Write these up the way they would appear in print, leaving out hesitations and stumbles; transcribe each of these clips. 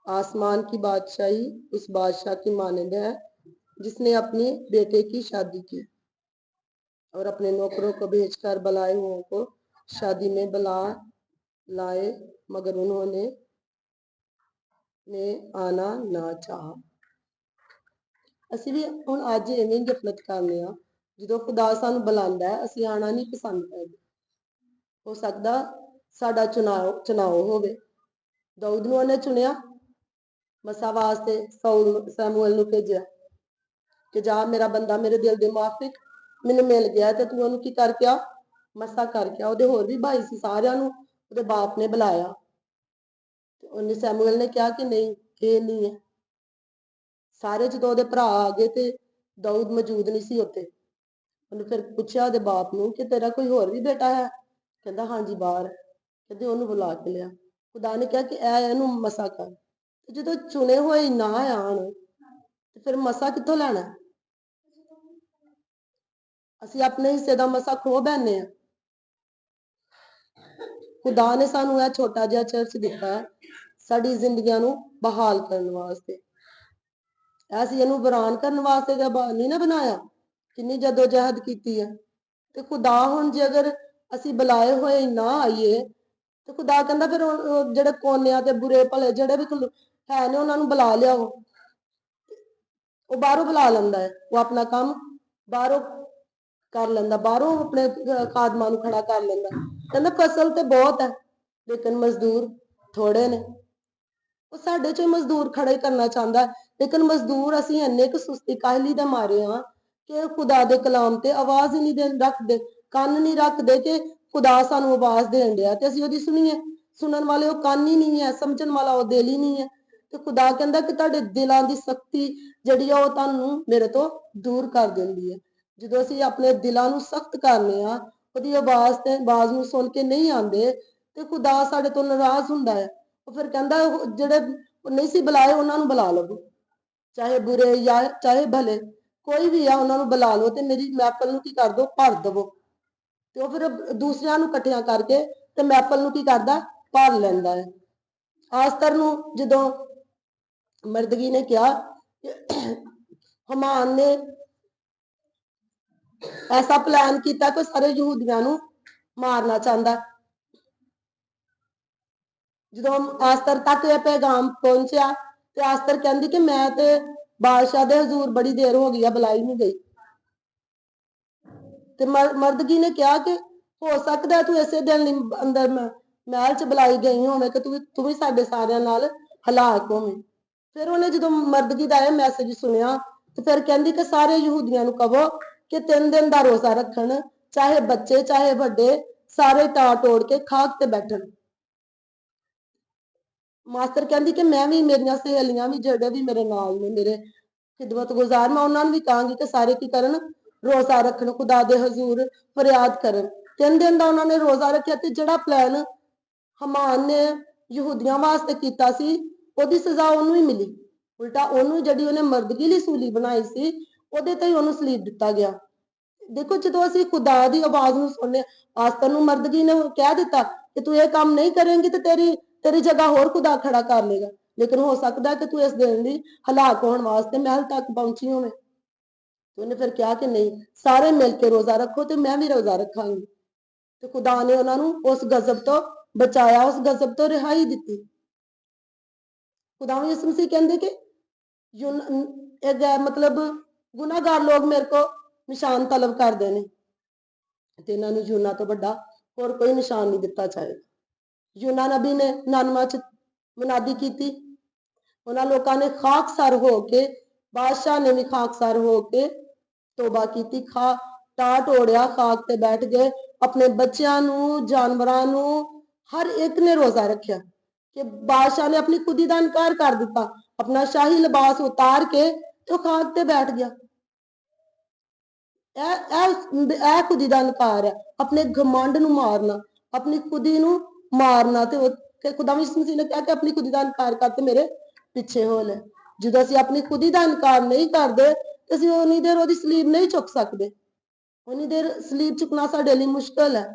आसमान की बादशाही उस बादशाह की मानद है जिसने अपने बेटे की शादी की और अपने नौकरों को भेजकर बुलाए हुओं को शादी में बुला लाए, मगर उन्होंने आना ना चाहा। ਅਸੀਂ ਵੀ ਹੁਣ ਅੱਜ ਇਵੇਂ ਗਫਲਤ ਕਰਨੇ ਆ, ਜਦੋਂ ਖੁਦਾ ਸਾਨੂੰ ਬੁਲਾਉਂਦਾ ਹੈ ਅਸੀਂ ਆਣਾ ਨਹੀਂ ਪਸੰਦ ਕਰਦੇ। ਹੋ ਸਕਦਾ ਸਾਡਾ ਚੁਣਾਵ ਹੋਵੇ। ਦਾਊਦ ਨੂੰ ਉਹਨੇ ਚੁਣਿਆ, ਮਸਾ ਵਾਸਤੇ ਸੈਮੂਅਲ ਨੂੰ ਭੇਜਿਆ ਕਿ ਜਾ ਮੇਰਾ ਬੰਦਾ ਮੇਰੇ ਦਿਲ ਦੇ ਮਾਫਿਕ ਮੈਨੂੰ ਮਿਲ ਗਿਆ ਤੇ ਤੂੰ ਉਹਨੂੰ ਕੀ ਕਰਕੇ ਆ, ਮਸਾ ਕਰਕੇ ਆ। ਉਹਦੇ ਹੋਰ ਵੀ ਭਾਈ ਸੀ, ਸਾਰਿਆਂ ਨੂੰ ਉਹਦੇ ਬਾਪ ਨੇ ਬੁਲਾਇਆ ਤੇ ਉਹਨੇ ਸੈਮੂਅਲ ਨੇ ਕਿਹਾ ਕਿ ਨਹੀਂ, ਇਹ ਨਹੀਂ ਹੈ। ਸਾਰੇ ਜਦੋਂ ਉਹਦੇ ਭਰਾ ਆ ਗਏ ਤੇ ਦਾਊਦ ਮੌਜੂਦ ਨਹੀਂ ਸੀ ਉੱਥੇ। ਉਹਨੇ ਫਿਰ ਪੁੱਛਿਆ ਉਹਦੇ ਬਾਪ ਨੂੰ ਕਿ ਤੇਰਾ ਕੋਈ ਹੋਰ ਵੀ ਬੇਟਾ ਹੈ? ਕਹਿੰਦਾ ਹਾਂਜੀ ਬਾਹਰ। ਕਹਿੰਦੇ ਉਹਨੂੰ ਬੁਲਾ ਕੇ ਲਿਆ। ਖੁਦਾ ਨੇ ਕਿਹਾ ਕਿ ਇਹਨੂੰ ਮਸਾ ਕਰ। ਤੇ ਜਦੋਂ ਚੁਣੇ ਹੋਏ ਨਾ ਆਣ ਤੇ ਫਿਰ ਮਸਾ ਕਿੱਥੋਂ ਲੈਣਾ? ਅਸੀਂ ਆਪਣੇ ਹਿੱਸੇ ਦਾ ਮਸਾ ਖੋ ਬੈਠਨੇ ਆ। ਖੁਦਾ ਨੇ ਸਾਨੂੰ ਇਹ ਛੋਟਾ ਜਿਹਾ ਚਰਚ ਦਿੱਤਾ ਸਾਡੀ ਜ਼ਿੰਦਗੀਆਂ ਨੂੰ ਬਹਾਲ ਕਰਨ ਵਾਸਤੇ। ਅਸੀਂ ਇਹਨੂੰ ਵੀਰਾਨ ਕਰਨ ਵਾਸਤੇ ਨਹੀਂ ਨਾ ਬਣਾਇਆ। ਕਿੰਨੀ ਜਦੋਜਹਿਦ ਕੀਤੀ ਹੈ। ਤੇ ਖੁਦਾ ਹੁਣ ਜੇ ਅਗਰ ਅਸੀਂ ਬੁਲਾਏ ਹੋਏ ਨਾ ਆਈਏ ਤੇ ਖੁਦਾ ਕਹਿੰਦਾ ਫਿਰ ਜਿਹੜੇ ਕੋਨਿਆਂ ਤੇ ਬੁਰੇ ਭਲੇ ਜਿਹੜੇ ਵੀ ਹੈ ਨੇ ਉਹਨਾਂ ਨੂੰ ਬੁਲਾ ਲਿਆਓ। ਉਹ ਬਾਹਰੋਂ ਬੁਲਾ ਲੈਂਦਾ ਹੈ, ਉਹ ਆਪਣਾ ਕੰਮ ਬਾਹਰੋਂ ਕਰ ਲੈਂਦਾ, ਬਾਹਰੋਂ ਆਪਣੇ ਖਾਦਮਾਂ ਨੂੰ ਖੜਾ ਕਰ ਲੈਂਦਾ। ਕਹਿੰਦਾ ਫਸਲ ਤੇ ਬਹੁਤ ਹੈ ਲੇਕਿਨ ਮਜ਼ਦੂਰ ਥੋੜੇ ਨੇ। ਉਹ ਸਾਡੇ ਚੋਂ ਮਜ਼ਦੂਰ ਖੜੇ ਕਰਨਾ ਚਾਹੁੰਦਾ, ਲੇਕਿਨ ਮਜ਼ਦੂਰ ਅਸੀਂ ਇੰਨੇ ਕੁ ਸੁਸਤੀ ਕਾਹਲੀ ਦੇ ਮਾਰੇ ਹਾਂ ਕਿ ਖੁਦਾ ਦੇ ਕਲਾਮ ਤੇ ਆਵਾਜ਼ ਹੀ ਨਹੀਂ ਰੱਖਦੇ, ਕੰਨ ਨਹੀਂ ਰੱਖਦੇ ਕਿ ਖੁਦਾ ਸਾਨੂੰ ਆਵਾਜ਼ ਦੇਣ ਡਿਆ ਤੇ ਅਸੀਂ ਉਹਦੀ ਸੁਣੀਏ। ਸੁਣਨ ਵਾਲੇ ਉਹ ਕੰਨ ਹੀ ਨਹੀਂ ਹੈ, ਸਮਝਣ ਵਾਲਾ ਉਹ ਦਿਲ ਹੀ ਨਹੀਂ ਹੈ। ਤੇ ਖੁਦਾ ਕਹਿੰਦਾ ਕਿ ਤੁਹਾਡੇ ਦਿਲਾਂ ਦੀ ਸਖਤੀ ਜਿਹੜੀ ਆ ਉਹ ਤੁਹਾਨੂੰ ਮੇਰੇ ਤੋਂ ਦੂਰ ਕਰ ਦਿੰਦੀ ਹੈ। ਜਦੋਂ ਅਸੀਂ ਆਪਣੇ ਦਿਲਾਂ ਨੂੰ ਸਖਤ ਕਰਨੇ ਆ, ਉਹਦੀ ਆਵਾਜ਼ ਨੂੰ ਸੁਣ ਕੇ ਨਹੀਂ ਆਉਂਦੇ ਤੇ ਖੁਦਾ ਸਾਡੇ ਤੋਂ ਨਾਰਾਜ਼ ਹੁੰਦਾ ਹੈ। ਉਹ ਫਿਰ ਕਹਿੰਦਾ ਜਿਹੜੇ ਨਹੀਂ ਸੀ ਬੁਲਾਏ ਉਹਨਾਂ ਨੂੰ ਬੁਲਾ ਲਵੋ, ਚਾਹੇ ਬੁਰੇ ਜਾਂ ਚਾਹੇ ਭਲੇ, ਕੋਈ ਵੀ ਆ ਉਹਨਾਂ ਨੂੰ ਬੁਲਾ ਲਓ ਤੇ ਮੇਰੀ ਮਹਿਫਲ ਨੂੰ ਕੀ ਕਰ ਦੋ, ਭਰ ਦਵੋ। ਤੇ ਉਹ ਫਿਰ ਦੂਸਰਿਆਂ ਨੂੰ ਇਕੱਠਿਆਂ ਕਰਕੇ ਤੇ ਮਹਿਫਲ ਨੂੰ ਕੀ ਕਰਦਾ, ਭਰ ਲੈਂਦਾ ਹੈ। ਆਸਤਰ ਨੂੰ ਜਦੋਂ ਮਰਦਗੀ ਨੇ ਕਿਹਾ, ਹਮਾਨ ਨੇ ਐਸਾ ਪਲਾਨ ਕੀਤਾ ਕਿ ਸਾਰੇ ਯਹੂਦੀਆਂ ਨੂੰ ਮਾਰਨਾ ਚਾਹੁੰਦਾ। ਜਦੋਂ ਆਸਤਰ ਤੱਕ ਇਹ ਪੈਗਾਮ ਪਹੁੰਚਿਆ ਤੇ ਆਸਤਰ ਕਹਿੰਦੀ ਕਿ ਮੈਂ ਤੇ ਬਾਦਸ਼ਾਹ ਦੇ ਹਜ਼ੂਰ ਬੜੀ ਦੇਰ ਹੋ ਗਈ ਆ, ਬੁਲਾਈ ਨਹੀਂ ਗਈ। ਤੇ ਮਰਦਗੀ ਨੇ ਕਿਹਾ ਕਿ ਹੋ ਸਕਦਾ ਤੂੰ ਇਸੇ ਦਿਨ ਅੰਦਰ ਮਹਿਲ ਚ ਬੁਲਾਈ ਗਈ ਹੋਵੇਂ ਕਿ ਤੂੰ ਵੀ ਸਾਡੇ ਸਾਰਿਆਂ ਨਾਲ ਹਲਾਕ ਹੋਵੇਂ। ਫਿਰ ਉਹਨੇ ਜਦੋਂ ਮਰਦਗੀ ਦਾ ਇਹ ਮੈਸੇਜ ਸੁਣਿਆ ਤੇ ਫਿਰ ਕਹਿੰਦੀ ਕਿ ਸਾਰੇ ਯਹੂਦੀਆਂ ਨੂੰ ਕਹੋ ਕਿ 3 ਦਿਨ ਦਾ ਰੋਜ਼ਾ ਰੱਖਣ, ਚਾਹੇ ਬੱਚੇ ਚਾਹੇ ਵੱਡੇ, ਸਾਰੇ ਟਾ ਤੋੜ ਕੇ ਖਾਕ ਤੇ ਬੈਠਣ। ਮਾਸਟਰ ਕਹਿੰਦੀ ਕਿ ਮੈਂ ਵੀ, ਮੇਰੀਆਂ ਸਹੇਲੀਆਂ ਵੀ, ਜਿਹੜੇ ਵੀ ਮੇਰੇ ਨਾਲ ਨੇ ਮੇਰੇ ਖਿਦਮਤ ਗੁਜ਼ਾਰ, ਮੈਂ ਉਹਨਾਂ ਨੂੰ ਵੀ ਕਹਾਂਗੀ ਕਿ ਸਾਰੇ ਕੀ ਕਰਨ, ਰੋਜ਼ਾ ਰੱਖਣ, ਖੁਦਾ ਦੇ ਹਜ਼ੂਰ ਫਰਿਆਦ ਕਰਨ। 3 ਦਿਨ ਦਾ ਉਹਨਾਂ ਨੇ ਰੋਜ਼ਾ ਰੱਖਿਆ ਤੇ ਜਿਹੜਾ ਪਲਾਨ ਹਮਾਨ ਨੇ ਯਹੂਦੀਆਂ ਵਾਸਤੇ ਕੀਤਾ ਸੀ ਉਹਦੀ ਸਜ਼ਾ ਉਹਨੂੰ ਹੀ ਮਿਲੀ। ਉਲਟਾ ਉਹਨੂੰ ਜਿਹੜੀ ਉਹਨੇ ਮਰਦਗੀ ਲਈ ਸੂਲੀ ਬਣਾਈ ਸੀ ਉਹਦੇ ਤੇ ਹੀ ਉਹਨੂੰ ਸਲੀਬ ਦਿੱਤਾ ਗਿਆ। ਦੇਖੋ ਜਦੋਂ ਅਸੀਂ ਖੁਦਾ ਦੀ ਆਵਾਜ਼ ਨੂੰ ਸੁਣਨੇ, ਆਸਤਰ ਨੂੰ ਮਰਦਗੀ ਨੇ ਕਹਿ ਦਿੱਤਾ ਕਿ ਤੂੰ ਇਹ ਕੰਮ ਨਹੀਂ ਕਰੇਂਗੀ ਤੇ ਤੇਰੀ ਜਗ੍ਹਾ ਹੋਰ ਖੁਦਾ ਖੜਾ ਕਰ ਲੇਗਾ, ਲੇਕਿਨ ਹੋ ਸਕਦਾ ਕਿ ਤੂੰ ਇਸ ਦਿਨ ਦੀ ਹਲਾਕ ਹੋਣ ਵਾਸਤੇ ਮਹਿਲ ਤੱਕ ਪਹੁੰਚੀ ਹੋਵੇਂ। ਤੇ ਉਹਨੇ ਫਿਰ ਕਿਹਾ ਕਿ ਨਹੀਂ, ਸਾਰੇ ਮਿਲ ਕੇ ਰੋਜ਼ਾ ਰੱਖੋ ਤੇ ਮੈਂ ਵੀ ਰੋਜ਼ਾ ਰੱਖਾਂਗੀ। ਤੇ ਖੁਦਾ ਨੇ ਉਹਨਾਂ ਨੂੰ ਉਸ ਗਜ਼ਬ ਤੋਂ ਬਚਾਇਆ, ਉਸ ਗਜ਼ਬ ਤੋਂ ਰਿਹਾਈ ਦਿੱਤੀ। ਖੁਦਾਵੰਦ ਯਿਸੂ ਮਸੀਹ ਕਹਿੰਦੇ ਕਿ ਮਤਲਬ ਗੁਨਾਹਗਾਰ ਲੋਕ ਮੇਰੇ ਕੋ ਨਿਸ਼ਾਨ ਤਲਬ ਕਰਦੇ ਨੇ ਤੇ ਇਹਨਾਂ ਨੂੰ ਯੂਨਾ ਤੋਂ ਵੱਡਾ ਹੋਰ ਕੋਈ ਨਿਸ਼ਾਨ ਨਹੀਂ ਦਿੱਤਾ ਜਾਏਗਾ। ਯੂਨਾ ਨਬੀ ਨੇ 99 ਚ ਮੁਨਾਦੀ ਕੀਤੀ, ਉਹਨਾਂ ਲੋਕਾਂ ਨੇ ਖਾਕਸਾਰ ਹੋ ਕੇ, ਬਾਦਸ਼ਾਹ ਨੇ ਵੀ ਖਾਕਸਾਰ ਹੋ ਕੇ ਤੋਬਾ ਕੀਤੀ, ਟਾਹ ਟੋੜਿਆ, ਖਾਕ ਤੇ ਬੈਠ ਗਏ। ਆਪਣੇ ਬੱਚਿਆਂ ਨੂੰ, ਜਾਨਵਰਾਂ ਨੂੰ, ਹਰ ਇੱਕ ਨੇ ਰੋਜ਼ਾ ਰੱਖਿਆ ਕਿ ਬਾਦਸ਼ਾਹ ਨੇ ਆਪਣੀ ਖੁਦੀ ਦਾ ਇਨਕਾਰ ਕਰ ਦਿੱਤਾ, ਆਪਣਾ ਸ਼ਾਹੀ ਲਿਬਾਸ ਉਤਾਰ ਕੇ ਤੇ ਉਹ ਖਾਕ ਤੇ ਬੈਠ ਗਿਆ। ਇਹ ਖੁਦੀ ਦਾ ਇਨਕਾਰ ਹੈ, ਆਪਣੇ ਘਮੰਡ ਨੂੰ ਮਾਰਨਾ, ਆਪਣੀ ਖੁਦੀ ਨੂੰ ਮਾਰਨਾ। ਤੇ ਖੁਦਾਵੰਦ ਯਿਸੂ ਮਸੀਹ ਨੇ ਕਿਹਾ ਕਿ ਆਪਣੀ ਖੁਦੀ ਦਾ ਇਨਕਾਰ ਕਰਕੇ ਮੇਰੇ ਪਿੱਛੇ ਹੋ ਲੈ। ਜਦੋਂ ਅਸੀਂ ਆਪਣੀ ਖੁਦੀ ਦਾ ਇਨਕਾਰ ਨਹੀਂ ਕਰਦੇ ਤੇ ਅਸੀਂ ਉਨੀ ਦੇਰ ਉਹਦੀ ਸਲੀਬ ਨਹੀਂ ਚੁੱਕ ਸਕਦੇ। ਉਨੀ ਦੇਰ ਸਲੀਬ ਚੁੱਕਣਾ ਸਾਡੇ ਲਈ ਮੁਸ਼ਕਲ ਹੈ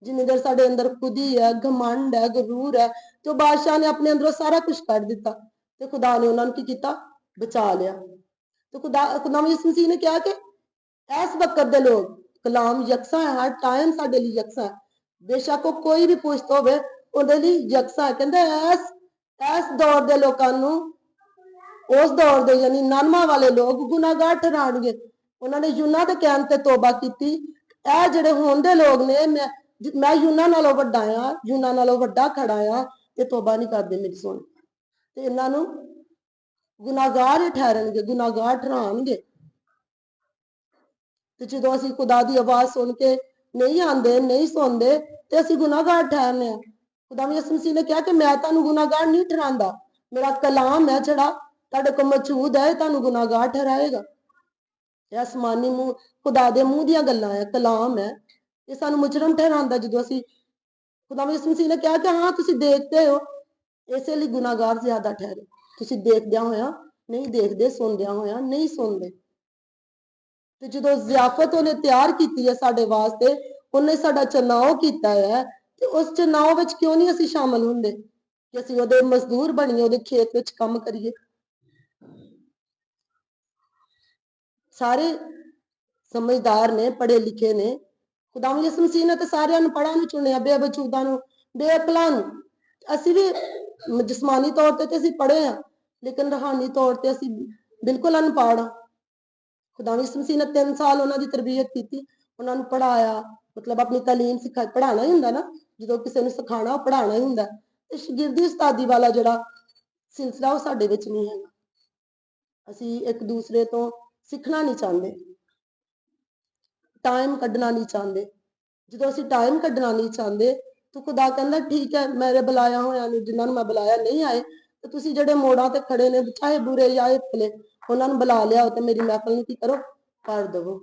ਜਿੰਨੀ ਦੇਰ ਸਾਡੇ ਅੰਦਰ ਖੁਦੀ ਹੈ, ਘਮੰਡ ਹੈ, ਗਰੂਰ ਹੈ। ਤੇ ਬਾਦਸ਼ਾਹ ਨੇ ਆਪਣੇ ਅੰਦਰੋਂ ਸਾਰਾ ਕੁਝ ਕੱਢ ਦਿੱਤਾ ਤੇ ਖੁਦਾ ਨੇ ਉਹਨਾਂ ਨੂੰ ਕੀ ਕੀਤਾ? ਬਚਾ ਲਿਆ। ਤੇ ਖੁਦਾਵੰਦ ਯਿਸੂ ਮਸੀਹ ਨੇ ਕਿਹਾ ਕਿ ਇਸ ਵਕਤ ਦੇ ਲੋਕ ਕਲਾਮ ਯਕਸਾ ਹੈ, ਹਰ ਟਾਈਮ ਸਾਡੇ ਲਈ ਯਕਸਾ ਹੈ। ਬੇਸ਼ੱਕ ਉਹ ਕੋਈ ਵੀ ਪੁਸ਼ਤ ਹੋਵੇ ਉਹਦੇ ਲਈ ਯਕਸਾ ਹੈ। ਕਹਿੰਦਾ ਇਸ ਦੌਰ ਦੇ ਲੋਕਾਂ ਨੂੰ ਉਸ ਦੌਰ ਦੇ ਯਾਨੀ 99 ਵਾਲੇ ਲੋਕ ਗੁਨਾਹਗਾਰ ਠਹਿਰਾਣਗੇ। ਉਹਨਾਂ ਨੇ ਯੂਨਾ ਦੇ ਕਹਿਣ ਤੇ ਤੋਬਾ ਕੀਤੀ। ਇਹ ਜਿਹੜੇ ਹੁਣ ਦੇ ਲੋਕ ਨੇ, ਮੈਂ ਯੂਨਾ ਨਾਲੋਂ ਵੱਡਾ ਆ, ਯੂਨਾ ਨਾਲੋਂ ਵੱਡਾ ਖੜਾ ਆ, ਤੇ ਤੋਬਾ ਨਹੀਂ ਕਰਦੇ ਮੇਰੀ ਸੁਣ, ਤੇ ਇਹਨਾਂ ਨੂੰ ਗੁਨਾਹਗਾਰ ਹੀ ਠਹਿਰਨਗੇ, ਗੁਨਾਹਗਾਰ ਠਹਿਰਾਣਗੇ। ਤੇ ਜਦੋਂ ਅਸੀਂ ਖੁਦਾ ਦੀ ਆਵਾਜ਼ ਸੁਣ ਕੇ ਨਹੀਂ ਆਉਂਦੇ, ਨਹੀਂ ਸੁਣਦੇ, ਤੇ ਅਸੀਂ ਗੁਨਾਹਗਾਰ ਠਹਿਰਨੇ ਆ। ਖੁਦਾਵੰਦ ਯਿਸੂ ਮਸੀਹ ਨੇ ਕਿਹਾ ਕਿ ਮੈਂ ਤੁਹਾਨੂੰ ਗੁਨਾਹਗਾਰ ਨਹੀਂ ਠਹਿਰਾਉਂਦਾ, ਮੇਰਾ ਕਲਾਮ ਹੈ ਜਿਹੜਾ ਤੁਹਾਡੇ ਕੋਲ ਮੌਜੂਦ ਹੈ, ਤੁਹਾਨੂੰ ਗੁਨਾਹਗਾਰ ਠਹਿਰਾਏਗਾ। ਇਹ ਅਸਮਾਨੀ ਮੂੰਹ ਖੁਦਾ ਦੇ ਮੂੰਹ ਦੀਆਂ ਗੱਲਾਂ ਹੈ, ਕਲਾਮ ਹੈ, ਇਹ ਸਾਨੂੰ ਮੁਜਰਮ ਠਹਿਰਾਉਂਦਾ। ਜਦੋਂ ਅਸੀਂ ਖੁਦਾਵੰਦ ਯਿਸੂ ਮਸੀਹ ਨੇ ਕਿਹਾ ਕਿ ਹਾਂ ਤੁਸੀਂ ਦੇਖਦੇ ਹੋ, ਇਸੇ ਲਈ ਗੁਨਾਹਗਾਰ ਜ਼ਿਆਦਾ ਠਹਿਰੇ। ਤੁਸੀਂ ਦੇਖਦਿਆਂ ਹੋਇਆ ਨਹੀਂ ਦੇਖਦੇ, ਸੁਣਦਿਆਂ ਹੋਇਆ ਨਹੀਂ ਸੁਣਦੇ। ਤੇ ਜਦੋਂ ਜ਼ਿਆਫਤ ਉਹਨੇ ਤਿਆਰ ਕੀਤੀ ਹੈ ਸਾਡੇ ਵਾਸਤੇ, ਉਹਨੇ ਸਾਡਾ ਚੁਣਾਵ ਕੀਤਾ ਹੈ, ਤੇ ਉਸ ਚੁਣਾਵ ਵਿੱਚ ਕਿਉਂ ਨਹੀਂ ਅਸੀਂ ਸ਼ਾਮਲ ਹੁੰਦੇ ਕਿ ਅਸੀਂ ਉਹਦੇ ਮਜ਼ਦੂਰ ਬਣੀਏ, ਉਹਦੇ ਖੇਤ ਵਿੱਚ ਕੰਮ ਕਰੀਏ। ਸਾਰੇ ਸਮਝਦਾਰ ਨੇ, ਪੜ੍ਹੇ ਲਿਖੇ ਨੇ। ਖੁਦਾਵੰਦ ਯਿਸੂ ਮਸੀਹ ਨੇ ਤਾਂ ਸਾਰੇ ਅਨਪੜ੍ਹਾਂ ਨੂੰ ਚੁਣਿਆ, ਬੇਵਜੂਦਾਂ ਨੂੰ, ਬੇਅਕਲਾਂ ਨੂੰ। ਅਸੀਂ ਵੀ ਜਿਸਮਾਨੀ ਤੌਰ ਤੇ ਅਸੀਂ ਪੜ੍ਹੇ ਹਾਂ, ਲੇਕਿਨ ਰੂਹਾਨੀ ਤੌਰ ਤੇ ਅਸੀਂ ਬਿਲਕੁਲ ਅਨਪੜ੍ਹ ਹਾਂ। ਖੁਦਾਵੰਦ ਯਿਸੂ ਮਸੀਹ ਨੇ 3 ਸਾਲ ਉਹਨਾਂ ਦੀ ਤਰਬੀਅਤ ਕੀਤੀ, ਉਹਨਾਂ ਨੂੰ ਪੜ੍ਹਾਇਆ, ਮਤਲਬ ਆਪਣੀ ਤਾਲੀਮ ਸਿਖਾਈ। ਪੜ੍ਹਾਉਣਾ ਹੀ ਹੁੰਦਾ ਨਾ, ਜਦੋਂ ਕਿਸੇ ਨੂੰ ਸਿਖਾਉਣਾ ਉਹ ਪੜ੍ਹਾਉਣਾ ਹੀ ਹੁੰਦਾ। ਤੇ ਸ਼ਾਗਿਰਦੀ ਉਸਤਾਦੀ ਵਾਲਾ ਜਿਹੜਾ ਸਿਲਸਿਲਾ ਉਹ ਸਾਡੇ ਵਿੱਚ ਨਹੀਂ ਹੈਗਾ। ਅਸੀਂ ਇੱਕ ਦੂਸਰੇ ਤੋਂ ਸਿੱਖਣਾ ਨਹੀਂ ਚਾਹੁੰਦੇ, ਟਾਈਮ ਕੱਢਣਾ ਨਹੀਂ ਚਾਹੁੰਦੇ। ਜਦੋਂ ਅਸੀਂ ਟਾਈਮ ਕੱਢਣਾ ਨਹੀਂ ਚਾਹੁੰਦੇ ਤਾਂ ਖੁਦਾ ਕਹਿੰਦਾ ਠੀਕ ਹੈ, ਮੇਰੇ ਬੁਲਾਇਆ ਹੋਇਆ ਨੂੰ, ਜਿਨ੍ਹਾਂ ਨੂੰ ਮੈਂ ਬੁਲਾਇਆ ਨਹੀਂ ਆਏ, ਤੇ ਤੁਸੀਂ ਜਿਹੜੇ ਮੋੜਾਂ ਤੇ ਖੜੇ ਨੇ, ਚਾਹੇ ਬੁਰੇ ਜਾਂ ਭਲੇ, ਉਹਨਾਂ ਨੂੰ ਬੁਲਾ ਲਿਆਓ ਤੇ ਮੇਰੀ ਮਹਿਫਲ ਨੂੰ ਕੀ ਕਰੋ? ਭਰ ਦੇਵੋ।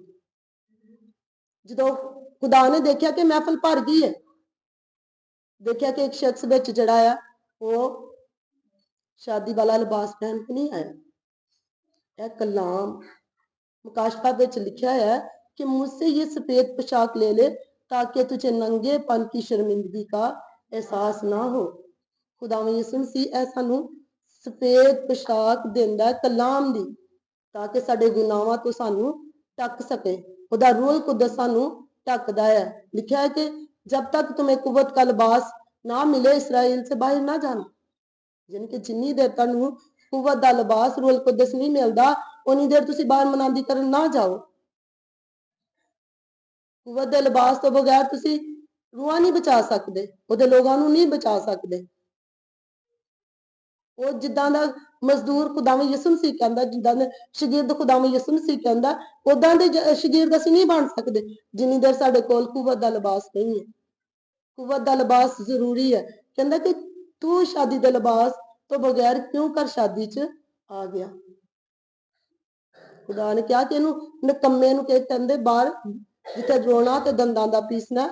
ਜਦੋਂ ਖੁਦਾ ਨੇ ਦੇਖਿਆ ਕਿ ਮਹਿਫਲ ਭਰ ਗਈ ਹੈ, ਦੇਖਿਆ ਕਿ ਇੱਕ ਸ਼ਖਸ ਵਿੱਚ ਜਿਹੜਾ ਆ ਉਹ ਸ਼ਾਦੀ ਵਾਲਾ ਲਿਬਾਸ ਪਹਿਨ ਕੇ ਨਹੀਂ ਆਇਆ। ਇਹ ਕਲਾਮ मुकाशफा ਵਿੱਚ लिखा है कि मुझसे ये सफेद पोशाक ले ले ताकि तुझे नंगेपन की शर्मिंदगी का एहसास ना हो। खुदावंद यीशु मसीह सानू सफेद पोशाक देंदा कलाम दी, ताकि साडे गुनाहां तो सानू ढक सके। खुदा रूह कुदस सानू ढकदा है। लिखा है कि जब तक तुम्हें कुव्वत का लिबास ना मिले इसराइल से बाहर ना जाना। यानी कि जिन्नी देर तुहानू कुव्वत दा लिबास रूह कुदस नहीं मिलदा, उन्नी देर तुसी बाहर मनांदी करन ना जाओ। कुव्वत दे लिबास तो बगैर तुसी रूहां नहीं बचा सकदे, ओहदे लोगां नू नहीं बचा सकदे। ਉਹ ਜਿੱਦਾਂ ਦਾ ਮਜ਼ਦੂਰ ਖੁਦਾਵੰਦ ਯਿਸੂ ਮਸੀਹ ਕਹਿੰਦਾ, ਜਿੱਦਾਂ ਦੇ ਸ਼ਾਗਿਰਦ ਖੁਦਾਵੰਦ ਯਿਸੂ ਮਸੀਹ ਕਹਿੰਦਾ, ਉਦਾਂ ਦੇ ਸ਼ਾਗਿਰਦ ਅਸੀਂ ਨਹੀਂ ਬਣ ਸਕਦੇ ਜਿੰਨੀ ਦੇਰ ਸਾਡੇ ਕੋਲ ਕੁਵਤ ਦਾ ਲਿਬਾਸ ਨਹੀਂ ਹੈ। ਕੁਵਤ ਦਾ ਲਿਬਾਸ ਜ਼ਰੂਰੀ ਹੈ। ਕਹਿੰਦਾ ਕਿ ਤੂੰ ਸ਼ਾਦੀ ਦੇ ਲਿਬਾਸ ਤੋਂ ਬਗੈਰ ਕਿਉਂ ਕਰ ਸ਼ਾਦੀ 'ਚ ਆ ਗਿਆ। ਖੁਦਾ ਨੇ ਕਿਹਾ ਕਿ ਇਹਨੂੰ ਨਿਕੰਮੇ ਨੂੰ ਕਹਿੰਦੇ ਬਾਹਰ, ਜਿੱਥੇ ਰੋਣਾ ਤੇ ਦੰਦਾਂ ਦਾ ਪੀਸਣਾ,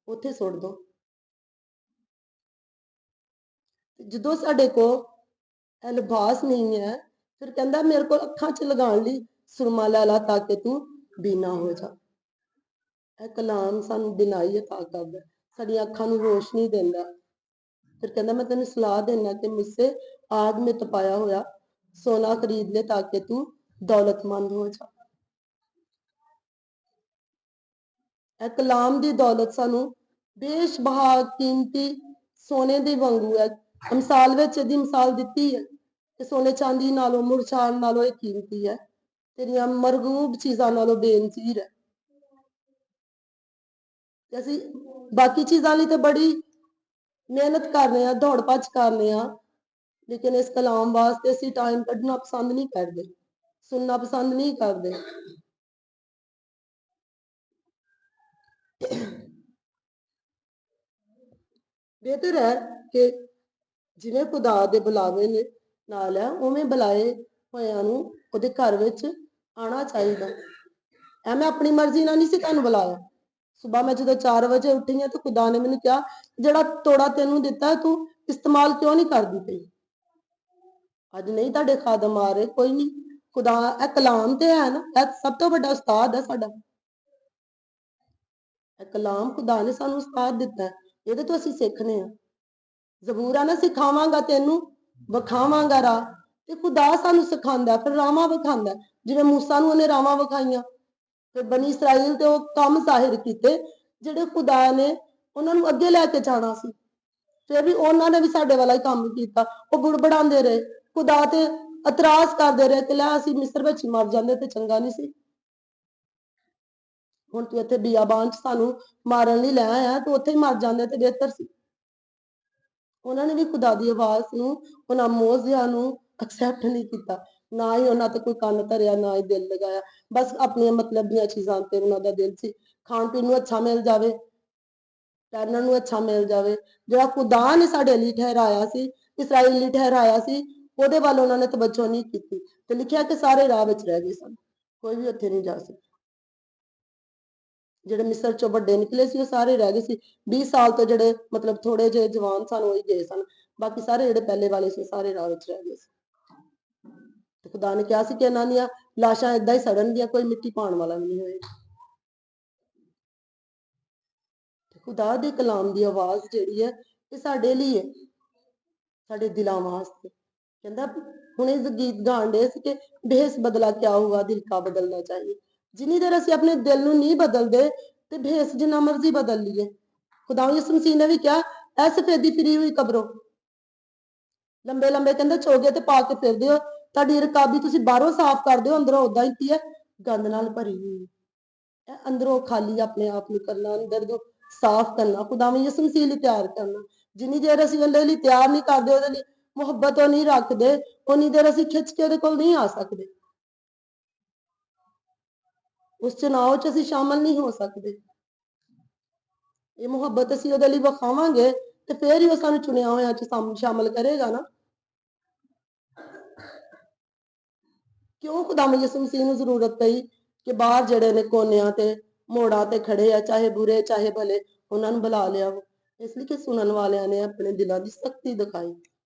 ਉੱਥੇ ਸੁੱਟ ਦੋ। ਜਦੋਂ ਸਾਡੇ ਕੋਲ ਇਹ ਲਿਬਾਸ ਨਹੀਂ ਹੈ, ਫਿਰ ਕਹਿੰਦਾ ਮੇਰੇ ਕੋਲ ਅੱਖਾਂ 'ਚ ਲਗਾਉਣ ਲਈ ਸੁਰਮਾ ਲੈ ਲਾ ਤਾਂ ਕਿ ਤੂੰ ਬੀਨਾ ਹੋ ਜਾ। ਇਹ ਕਲਾਮ ਸਾਨੂੰ ਬਿਨਾਈ ਅਤਾ ਕਰਦਾ, ਸਾਡੀਆਂ ਅੱਖਾਂ ਨੂੰ ਰੋਸ਼ਨੀ ਦਿੰਦਾ। ਫਿਰ ਕਹਿੰਦਾ ਮੈਂ ਤੈਨੂੰ ਸਲਾਹ ਦੇਣਾ ਕਿ ਮੁझसे आग में तपाया होया सोना खरीद ले ताकि तू दौलतमंद हो जा। ਇਹ ਕਲਾਮ ਦੀ ਦੌਲਤ ਸਾਨੂੰ ਬੇਸ਼ਬਹਾ ਕੀਮਤੀ ਸੋਨੇ ਦੇ ਵਾਂਗੂ ਹੈ। ਮਿਸਾਲ ਵਿੱਚ ਇਹਦੀ ਮਿਸਾਲ ਦਿੱਤੀ ਹੈ ਕਿ ਸੋਨੇ ਚਾਂਦੀ ਨਾਲੋਂ, ਮੁਰਝਾਉਣ ਨਾਲੋਂ ਇਹ ਕੀਮਤੀ ਹੈ, ਤੇਰੀਆਂ ਮਰਗੂਬ ਚੀਜ਼ਾਂ ਨਾਲੋਂ ਬੇਨਜ਼ੀਰ ਹੈ। ਤੇ ਅਸੀਂ ਬਾਕੀ ਚੀਜ਼ਾਂ ਲਈ ਤੇ ਬੜੀ ਮਿਹਨਤ ਕਰਨੇ ਆ, ਦੌੜ ਭੱਜ ਕਰਨੇ ਆ, ਲੇਕਿਨ ਇਸ ਕਲਾਮ ਵਾਸਤੇ ਅਸੀਂ ਟਾਈਮ ਕੱਢਣਾ ਪਸੰਦ ਨਹੀਂ ਕਰਦੇ, ਸੁਣਨਾ ਪਸੰਦ ਨਹੀਂ ਕਰਦੇ। ਬਿਹਤਰ ਹੈ ਕਿ ਜਿਵੇਂ ਖੁਦਾ ਦੇ ਬੁਲਾਵੇ ਨੇ ਨਾਲ ਹੈ, ਉਵੇਂ ਬੁਲਾਏ ਹੋਇਆਂ ਨੂੰ ਉਹਦੇ ਘਰ ਵਿੱਚ ਆਉਣਾ ਚਾਹੀਦਾ। ਐ ਮੈਂ ਆਪਣੀ ਮਰਜ਼ੀ ਨਾਲ ਨਹੀਂ ਸੀ ਤੁਹਾਨੂੰ ਬੁਲਾਇਆ। ਸੁਬਾਹ ਮੈਂ ਜਦੋਂ 4 ਵਜੇ ਉੱਠੀ ਹਾਂ ਤਾਂ ਖੁਦਾ ਨੇ ਮੈਨੂੰ ਕਿਹਾ ਜਿਹੜਾ ਤੋੜਾ ਤੈਨੂੰ ਦਿੱਤਾ ਤੂੰ ਇਸਤੇਮਾਲ ਕਿਉਂ ਨਹੀਂ ਕਰਦੀ ਪਈ। ਅੱਜ ਨਹੀਂ ਤੁਹਾਡੇ ਖਾਦਮ ਆ ਰਹੇ, ਕੋਈ ਨਹੀਂ, ਖੁਦਾ ਇਹ ਕਲਾਮ ਤੇ ਹੈ ਨਾ, ਇਹ ਸਭ ਤੋਂ ਵੱਡਾ ਉਸਤਾਦ ਹੈ ਸਾਡਾ। ਇਹ ਕਲਾਮ ਖੁਦਾ ਨੇ ਸਾਨੂੰ ਉਸਤਾਦ ਦਿੱਤਾ, ਇਹਦੇ ਤੋਂ ਅਸੀਂ ਸਿੱਖਨੇ ਆ। ਜ਼ਬੂਰ ਆ ਨਾ, ਸਿਖਾਵਾਂਗਾ ਤੈਨੂੰ, ਵਿਖਾਵਾਂਗਾ ਰਾਹ, ਤੇ ਖੁਦਾ ਸਾਨੂੰ ਸਿਖਾਉਂਦਾ, ਫਿਰ ਰਾਵਾਂ ਵਿਖਾਉਂਦਾ। ਜਿਵੇਂ ਮੂਸਾ ਨੂੰ ਉਹਨੇ ਰਾਵਾਂ ਵਿਖਾਈਆਂ ਤੇ ਬਨੀ ਇਸਰਾਈਲ ਤੇ ਉਹ ਕੰਮ ਜ਼ਾਹਿਰ ਕੀਤੇ ਜਿਹੜੇ ਖੁਦਾ ਨੇ ਉਹਨਾਂ ਨੂੰ ਅੱਗੇ ਲੈ ਕੇ ਜਾਣਾ ਸੀ। ਫਿਰ ਵੀ ਉਹਨਾਂ ਨੇ ਵੀ ਸਾਡੇ ਵਾਲਾ ਹੀ ਕੰਮ ਕੀਤਾ, ਉਹ ਬੁੜਬੜਾਉਂਦੇ ਰਹੇ, ਖੁਦਾ ਤੇ ਇਤਰਾਜ਼ ਕਰਦੇ ਰਹੇ ਕਿ ਲੈ ਅਸੀਂ ਮਿਸਰ ਵਿੱਚ ਹੀ ਮਰ ਜਾਂਦੇ ਤੇ ਚੰਗਾ ਨਹੀਂ ਸੀ। ਹੁਣ ਤੂੰ ਇੱਥੇ ਬਿਆਬਾਨ ਚ ਸਾਨੂੰ ਮਾਰਨ ਲਈ ਲੈ ਆਇਆ, ਤੂੰ ਉੱਥੇ ਹੀ ਮਰ ਜਾਂਦੇ ਤੇ ਬਿਹਤਰ ਸੀ। ਉਹਨਾਂ ਨੇ ਵੀ ਖੁਦਾ ਦੀ ਆਵਾਜ਼ ਨੂੰ, ਉਹਨਾਂ ਮੋਜ਼ਿਆਂ ਨੂੰ ਐਕਸੈਪਟ ਨਹੀਂ ਕੀਤਾ, ਨਾ ਹੀ ਉਹਨਾਂ ਤੇ ਕੋਈ ਕੰਨ ਧਰਿਆ, ਨਾ ਹੀ ਦਿਲ ਲਗਾਇਆ। ਬਸ ਆਪਣੀਆਂ ਮਤਲਬ ਦੀਆਂ ਚੀਜ਼ਾਂ ਤੇ ਉਹਨਾਂ ਦਾ ਦਿਲ ਸੀ, ਖਾਣ ਪੀਣ ਨੂੰ ਅੱਛਾ ਮਿਲ ਜਾਵੇ, ਪਹਿਨਣ ਨੂੰ ਅੱਛਾ ਮਿਲ ਜਾਵੇ। ਜਿਹੜਾ ਖੁਦਾ ਨੇ ਸਾਡੇ ਲਈ ਠਹਿਰਾਇਆ ਸੀ, ਇਸਰਾਈਲ ਲਈ ਠਹਿਰਾਇਆ ਸੀ, ਉਹਦੇ ਵੱਲ ਉਹਨਾਂ ਨੇ ਤਵੱਜੋ ਨਹੀਂ ਕੀਤੀ ਤੇ ਲਿਖਿਆ ਕਿ ਸਾਰੇ ਰਾਹ ਵਿੱਚ ਰਹਿ ਗਏ ਸਨ, ਕੋਈ ਵੀ ਉੱਥੇ ਨਹੀਂ ਜਾ ਸਕਿਆ। ਜਿਹੜੇ ਮਿਸਰ ਚੋਂ ਵੱਡੇ ਨਿਕਲੇ ਸੀ ਉਹ ਸਾਰੇ ਰਹਿ ਗਏ ਸੀ। 20 ਸਾਲ ਤੋਂ ਜਿਹੜੇ ਮਤਲਬ ਥੋੜੇ ਜਿਹੇ ਜਵਾਨ ਸਨ ਉਹੀ ਗਏ ਸਨ, ਬਾਕੀ ਸਾਰੇ ਜਿਹੜੇ ਪਹਿਲੇ ਵਾਲੇ ਸੀ ਸਾਰੇ ਰਾਹ ਵਿੱਚ ਰਹਿ ਗਏ ਸੀ। ਤੇ ਖੁਦਾ ਨੇ ਕਿਹਾ ਸੀ ਕਿ ਇਹਨਾਂ ਦੀਆਂ ਲਾਸ਼ਾਂ ਏਦਾਂ ਹੀ ਸੜਨਗੀਆਂ, ਕੋਈ ਮਿੱਟੀ ਪਾਉਣ ਵਾਲਾ ਵੀ ਨਹੀਂ ਹੋਏਗਾ। ਖੁਦਾ ਦੇ ਕਲਾਮ ਦੀ ਆਵਾਜ਼ ਜਿਹੜੀ ਹੈ ਇਹ ਸਾਡੇ ਲਈ ਹੈ, ਸਾਡੇ ਦਿਲਾਂ ਵਾਸਤੇ। ਕਹਿੰਦਾ ਹੁਣ ਇਹ ਗੀਤ ਗਾਣ ਦੇ ਸੀ ਕਿ ਭੇਸ ਬਦਲਾ ਕਿਆ ਹੁਆ ਦਿਲ ਕਾ ਬਦਲਣਾ ਚਾਹੀਏ। ਜਿੰਨੀ ਦੇਰ ਅਸੀਂ ਆਪਣੇ ਦਿਲ ਨੂੰ ਨਹੀਂ ਬਦਲਦੇ ਤੇ ਭੇਸ ਜਿੰਨਾ ਮਰਜ਼ੀ ਬਦਲ ਲਈਏ। ਖੁਦਾ ਯਿਸੂ ਮਸੀਹ ਨੇ ਵੀ ਕਿਹਾ ਐ ਸਫੇਦੀ ਫਿਰੀ ਹੋਈ ਕਬਰੋਂ, ਲੰਬੇ ਲੰਬੇ ਕਹਿੰਦੇ ਚੋਗੇ ਤੇ ਪਾ ਕੇ ਫਿਰਦੇ ਹੋ, ਤੁਹਾਡੀ ਰਕਾਬੀ ਤੁਸੀਂ ਬਾਹਰੋਂ ਸਾਫ਼ ਕਰਦੇ ਹੋ, ਅੰਦਰੋਂ ਓਦਾਂ ਹੀ ਕੀ ਹੈ, ਗੰਦ ਨਾਲ ਭਰੀ ਹੋਈ। ਇਹ ਅੰਦਰੋਂ ਖਾਲੀ ਆਪਣੇ ਆਪ ਨੂੰ ਕਰਨਾ, ਅੰਦਰ ਨੂੰ ਸਾਫ਼ ਕਰਨਾ, ਖੁਦਾਵੰਦ ਯਿਸੂ ਮਸੀਹ ਲਈ ਤਿਆਰ ਕਰਨਾ। ਜਿੰਨੀ ਦੇਰ ਅਸੀਂ ਉਹਦੇ ਲਈ ਤਿਆਰ ਨਹੀਂ ਕਰਦੇ, ਉਹਦੇ ਲਈ ਮੁਹੱਬਤ ਉਹ ਨਹੀਂ ਰੱਖਦੇ, ਉਨੀ ਦੇਰ ਅਸੀਂ ਖਿੱਚ ਕੇ ਉਹਦੇ ਕੋਲ ਨਹੀਂ ਆ ਸਕਦੇ, ਉਸ ਚੁਣਾਵ ਚ ਅਸੀਂ ਸ਼ਾਮਲ ਨਹੀਂ ਹੋ ਸਕਦੇ। ਇਹ ਮੁਹੱਬਤ ਅਸੀਂ ਉਹਦੇ ਲਈ ਵਿਖਾਵਾਂਗੇ ਤੇ ਫੇਰ ਹੀ ਉਹ ਸਾਨੂੰ ਚੁਣਿਆ ਹੋਇਆ ਚ ਸ਼ਾਮਲ ਕਰੇਗਾ ਨਾ। ਕਿਉਂ ਖੁਦਾਵੰਦ ਯਿਸੂ ਮਸੀਹ ਨੂੰ ਜ਼ਰੂਰਤ ਪਈ ਕਿ ਬਾਹਰ ਜਿਹੜੇ ਨੇ ਕੋਨਿਆਂ ਤੇ ਮੋੜਾਂ ਤੇ ਖੜੇ ਆ, ਚਾਹੇ ਬੁਰੇ ਚਾਹੇ ਭਲੇ, ਉਹਨਾਂ ਨੂੰ ਬੁਲਾ ਲਿਆ। ਇਸ ਲਈ ਕਿ ਸੁਣਨ ਵਾਲਿਆਂ ਨੇ ਆਪਣੇ ਦਿਲਾਂ ਦੀ ਸਖਤੀ ਦਿਖਾਈ,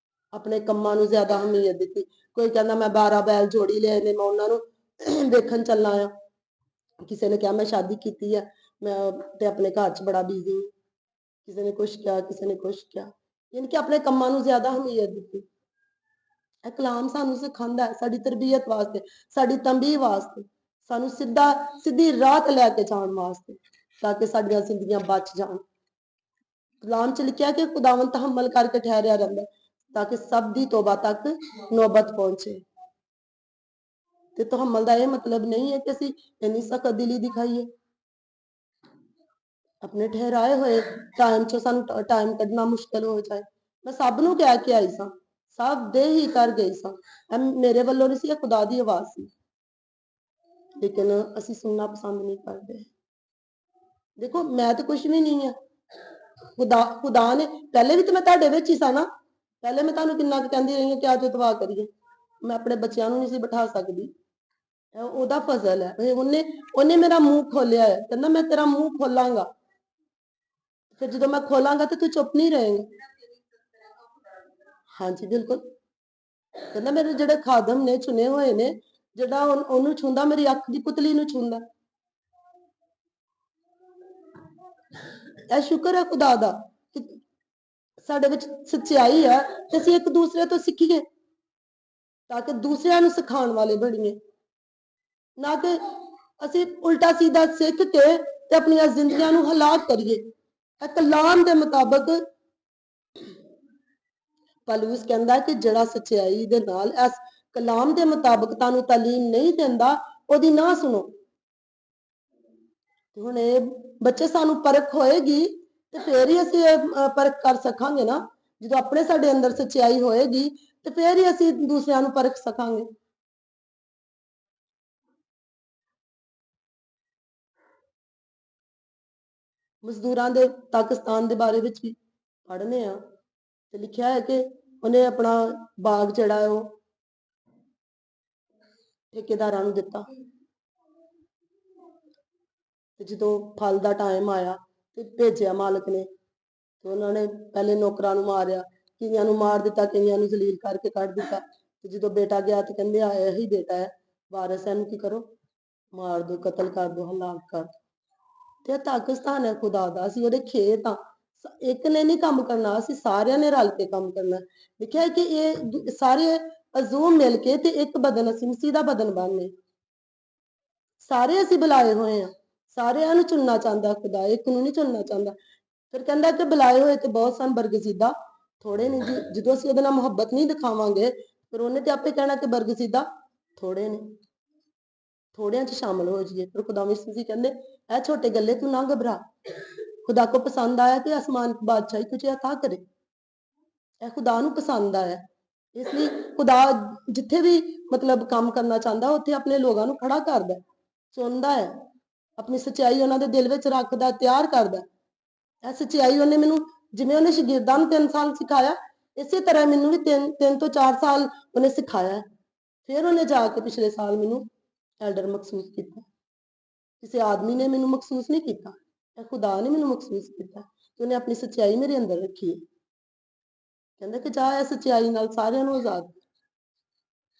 ਆਪਣੇ ਕੰਮਾਂ ਨੂੰ ਜ਼ਿਆਦਾ ਅਹਿਮੀਅਤ ਦਿੱਤੀ। ਕੋਈ ਕਹਿੰਦਾ ਮੈਂ 12 ਬੈਲ ਜੋੜੀ ਲਿਆਏ ਨੇ, ਮੈਂ ਉਹਨਾਂ ਨੂੰ ਵੇਖਣ ਚੱਲਣਾ ਆ। ਕਿਸੇ ਨੇ ਕਿਹਾ ਮੈਂ ਸ਼ਾਦੀ ਕੀਤੀ ਆ, ਮੈਂ ਤੇ ਆਪਣੇ ਘਰ ਚ ਬੜਾ ਬਿਜ਼ੀ ਹਾਂ। ਕਿਸੇ ਨੇ ਕੁਛ ਕਿਹਾ, ਕਿਸੇ ਨੇ ਕੁਛ ਕਿਹਾ, ਯਾਨੀ ਕਿ ਆਪਣੇ ਕੰਮਾਂ ਨੂੰ ਜ਼ਿਆਦਾ ਅਹਿਮੀਅਤ ਦਿੱਤੀ। ਇਹ ਕਲਾਮ ਸਾਨੂੰ ਸਿਖਾਉਂਦਾ ਹੈ ਸਾਡੀ ਤਰਬੀਅਤ ਵਾਸਤੇ, ਸਾਡੀ ਤੰਬੀਹ ਵਾਸਤੇ, ਸਾਨੂੰ ਸਿੱਧੀ ਰਾਹ ਤੇ ਲੈ ਕੇ ਜਾਣ ਵਾਸਤੇ, ਤਾਂ ਕਿ ਸਾਡੀਆਂ ਜ਼ਿੰਦਗੀਆਂ ਬਚ ਜਾਣ। ਕਲਾਮ ਚ ਲਿਖਿਆ ਕਿ ਖੁਦਾਵੰਦ ਤਹੱਮਲ ਕਰਕੇ ਠਹਿਰਿਆ ਰਹਿੰਦਾ ਤਾਂ ਕਿ ਸਭ ਦੀ ਤੋਬਾ ਤੱਕ ਨੌਬਤ ਪਹੁੰਚੇ। ਤੇ ਤਹੱਮਲ ਦਾ ਇਹ ਮਤਲਬ ਨਹੀਂ ਹੈ ਕਿ ਅਸੀਂ ਇੰਨੀ ਸਖਤ ਦਿਲੀ ਦਿਖਾਈਏ। ਆਪਣੇ ਠਹਿਰਾਏ ਹੋਏ ਟਾਈਮ ਚੋਂ ਸਾਨੂੰ ਟਾਈਮ ਕੱਢਣਾ ਮੁਸ਼ਕਲ ਹੋ ਜਾਏ। ਮੈਂ ਸਭ ਨੂੰ ਕਹਿ ਕੇ ਆਈ ਸਾਂ, ਸਭ ਦੇ ਹੀ ਕਰ ਗਈ ਸਾਂ, ਮੇਰੇ ਵੱਲੋਂ ਨਹੀਂ ਸੀ, ਇਹ ਖੁਦਾ ਦੀ ਆਵਾਜ਼ ਸੀ, ਲੇਕਿਨ ਅਸੀਂ ਸੁਣਨਾ ਪਸੰਦ ਨਹੀਂ ਕਰਦੇ। ਦੇਖੋ ਮੈਂ ਤਾਂ ਕੁਛ ਵੀ ਨਹੀਂ ਆ, ਖੁਦਾ ਨੇ, ਪਹਿਲੇ ਵੀ ਤਾਂ ਮੈਂ ਤੁਹਾਡੇ ਵਿੱਚ ਹੀ ਸਾਂ ਨਾ, ਪਹਿਲੇ ਮੈਂ ਤੁਹਾਨੂੰ ਕਿੰਨਾ ਕੁ ਕਹਿੰਦੀ ਰਹੀ ਹਾਂ ਕਿ ਅੱਜ ਦੁਆ ਕਰੀਏ। ਮੈਂ ਆਪਣੇ ਬੱਚਿਆਂ ਨੂੰ ਨਹੀਂ ਸੀ ਬਿਠਾ ਸਕਦੀ, ਉਹਦਾ ਫਜ਼ਲ ਹੈ, ਉਹਨੇ ਮੇਰਾ ਮੂੰਹ ਖੋਲਿਆ ਹੈ, ਕਹਿੰਦਾ ਮੈਂ ਤੇਰਾ ਮੂੰਹ ਖੋਲਾਂਗਾ, ਫਿਰ ਜਦੋਂ ਮੈਂ ਖੋਲਾਂਗਾ ਤੇ ਤੂੰ ਚੁੱਪ ਨਹੀਂ ਰਹੇਂਗਾ। ਹਾਂਜੀ ਬਿਲਕੁਲ, ਕਹਿੰਦਾ ਮੇਰੇ ਜਿਹੜੇ ਖਾਦਮ ਨੇ, ਚੁਣੇ ਹੋਏ ਨੇ, ਜਿਹੜਾ ਉਹਨੂੰ ਛੂੰਦਾ ਮੇਰੀ ਅੱਖ ਦੀ ਪੁਤਲੀ ਨੂੰ ਛੂੰਦਾ। ਇਹ ਸ਼ੁਕਰ ਹੈ ਖੁਦਾ ਦਾ ਕਿ ਸਾਡੇ ਵਿੱਚ ਸੱਚਾਈ ਹੈ ਤੇ ਅਸੀਂ ਇੱਕ ਦੂਸਰੇ ਤੋਂ ਸਿੱਖੀਏ ਤਾਂ ਕਿ ਦੂਸਰਿਆਂ ਨੂੰ ਸਿਖਾਉਣ ਵਾਲੇ ਬਣੀਏ, ਨਾ ਕਿ ਅਸੀਂ ਉਲਟਾ ਸੀਧਾ ਸਿੱਖ ਕੇ ਤੇ ਆਪਣੀਆਂ ਜ਼ਿੰਦਗੀਆਂ ਨੂੰ ਹਲਾਕ ਕਰੀਏ। ਇਹ ਕਲਾਮ ਦੇ ਮੁਤਾਬਕ ਪੌਲੁਸ ਕਹਿੰਦਾ ਕਿ ਜਿਹੜਾ ਸੱਚਾਈ ਦੇ ਨਾਲ ਇਸ ਕਲਾਮ ਦੇ ਮੁਤਾਬਕ ਤੁਹਾਨੂੰ ਤਾਲੀਮ ਨਹੀਂ ਦਿੰਦਾ, ਉਹਦੀ ਨਾ ਸੁਣੋ। ਹੁਣ ਇਹ ਬੱਚੇ ਸਾਨੂੰ ਪਰਖ ਹੋਏਗੀ ਤੇ ਫੇਰ ਹੀ ਅਸੀਂ ਪਰਖ ਕਰ ਸਕਾਂਗੇ ਨਾ, ਜਦੋਂ ਆਪਣੇ ਸਾਡੇ ਅੰਦਰ ਸੱਚਾਈ ਹੋਏਗੀ ਤੇ ਫੇਰ ਹੀ ਅਸੀਂ ਦੂਸਰਿਆਂ ਨੂੰ ਪਰਖ ਸਕਾਂਗੇ। ਮਜ਼ਦੂਰਾਂ ਦੇ ਪਾਕਿਸਤਾਨ ਦੇ ਬਾਰੇ ਵਿੱਚ ਵੀ ਪੜ੍ਹਨੇ ਆ ਤੇ ਲਿਖਿਆ ਹੈ ਕਿ ਉਹਨੇ ਆਪਣਾ ਬਾਗ ਜਿਹੜਾ ਉਹ ਠੇਕੇਦਾਰਾਂ ਨੂੰ ਦਿੱਤਾ, ਤੇ ਜਦੋਂ ਫਲ ਦਾ ਟਾਈਮ ਆਇਆ ਤੇ ਭੇਜਿਆ ਮਾਲਕ ਨੇ, ਤੇ ਉਹਨਾਂ ਨੇ ਪਹਿਲੇ ਨੌਕਰਾਂ ਨੂੰ ਮਾਰਿਆ, ਕਈਆਂ ਨੂੰ ਮਾਰ ਦਿੱਤਾ, ਕਈਆਂ ਨੂੰ ਜ਼ਲੀਲ ਕਰਕੇ ਕੱਢ ਦਿੱਤਾ। ਤੇ ਜਦੋਂ ਬੇਟਾ ਗਿਆ ਤੇ ਕਹਿੰਦੇ ਆ ਇਹੀ ਬੇਟਾ ਹੈ ਵਾਰਿਸ, ਇਹਨੂੰ ਕੀ ਕਰੋ, ਮਾਰ ਦੋ, ਕਤਲ ਕਰ ਦੋ, ਹਲਾਕ ਕਰ ਦੋ। ਤੇ ਪਾਕਿਸਤਾਨ ਹੈ ਖੁਦਾ ਦਾ, ਅਸੀਂ ਉਹਦੇ ਖੇਤ ਆ, ਇੱਕ ਨੇ ਨਹੀਂ ਕੰਮ ਕਰਨਾ, ਅਸੀਂ ਸਾਰਿਆਂ ਨੇ ਰਲ ਕੇ ਕੰਮ ਕਰਨਾ। ਦੇਖਿਆ ਕਿ ਇਹ ਸਾਰੇ ਅਜ਼ੂਮ ਮਿਲ ਕੇ ਤੇ ਇੱਕ ਬਦਨ ਅਸੀਂ ਮਸੀਹ ਦਾ ਬਦਨ ਬਣਨੇ। ਸਾਰੇ ਅਸੀਂ ਬੁਲਾਏ ਹੋਏ ਆ, ਸਾਰਿਆਂ ਨੂੰ ਚੁਣਨਾ ਚਾਹੁੰਦਾ ਖੁਦਾ, ਇੱਕ ਨੂੰ ਨਹੀਂ ਚੁਣਨਾ ਚਾਹੁੰਦਾ। ਫਿਰ ਕਹਿੰਦਾ ਕਿ ਬੁਲਾਏ ਹੋਏ ਤੇ ਬਹੁਤ ਸਨ, ਬਰਗਜ਼ੀਦਾ ਥੋੜੇ ਨੇ ਜੀ। ਜਦੋਂ ਅਸੀਂ ਉਹਦੇ ਨਾਲ ਮੁਹੱਬਤ ਨਹੀਂ ਦਿਖਾਵਾਂਗੇ ਫਿਰ ਉਹਨੇ ਤੇ ਆਪੇ ਕਹਿਣਾ ਕਿ ਬਰਗਜ਼ੀਦਾ ਥੋੜੇ ਨੇ, ਥੋੜਿਆਂ 'ਚ ਸ਼ਾਮਲ ਹੋ ਜਾਈਏ। ਪਰ ਖੁਦਾ ਮਸੀਹ ਕਹਿੰਦੇ ਇਹ ਛੋਟੇ ਗੱਲੇ ਤੂੰ ਨਾ घबरा, खुदा को पसंद आया कि आसमान की बादशाही तुझे अता करे। ਇਹ खुदा ਨੂੰ पसंद आया, ਇਸ ਲਈ खुदा ਜਿੱਥੇ ਵੀ ਮਤਲਬ ਕੰਮ ਕਰਨਾ ਚਾਹੁੰਦਾ ਉੱਥੇ ਆਪਣੇ ਲੋਕਾਂ ਨੂੰ ਖੜਾ ਕਰਦਾ, ਚੁਣਦਾ ਹੈ, ਆਪਣੀ ਸੱਚਾਈ ਉਹਨਾਂ ਦੇ ਦਿਲ ਵਿੱਚ ਰੱਖਦਾ, ਤਿਆਰ ਕਰਦਾ। ਇਹ ਸੱਚਾਈ ਉਹਨੇ ਮੈਨੂੰ, ਜਿਵੇਂ ਉਹਨੇ ਸ਼ਾਗਿਰਦਾਂ ਨੂੰ 3 ਸਾਲ ਸਿਖਾਇਆ, ਇਸੇ ਤਰ੍ਹਾਂ ਮੈਨੂੰ ਵੀ 3 ਤੋਂ 4 ਸਾਲ ਉਹਨੇ ਸਿਖਾਇਆ। ਫਿਰ ਉਹਨੇ ਜਾ ਕੇ ਪਿਛਲੇ ਸਾਲ ਮੈਨੂੰ ਐਲਡਰ ਮਖਸੂਸ ਕੀਤਾ। ਕਿਸੇ ਆਦਮੀ ਨੇ ਮੈਨੂੰ ਮਖਸੂਸ ਨਹੀਂ ਕੀਤਾ, ਇਹ ਖੁਦਾ ਨੇ ਮੈਨੂੰ ਮਖਸੂਸ ਕੀਤਾ ਤੇ ਉਹਨੇ ਆਪਣੀ ਸੱਚਾਈ ਮੇਰੇ ਅੰਦਰ ਰੱਖੀ ਹੈ। ਕਹਿੰਦਾ ਕਿ ਜਾ ਇਹ ਸੱਚਾਈ ਨਾਲ ਸਾਰਿਆਂ ਨੂੰ ਆਜ਼ਾਦ,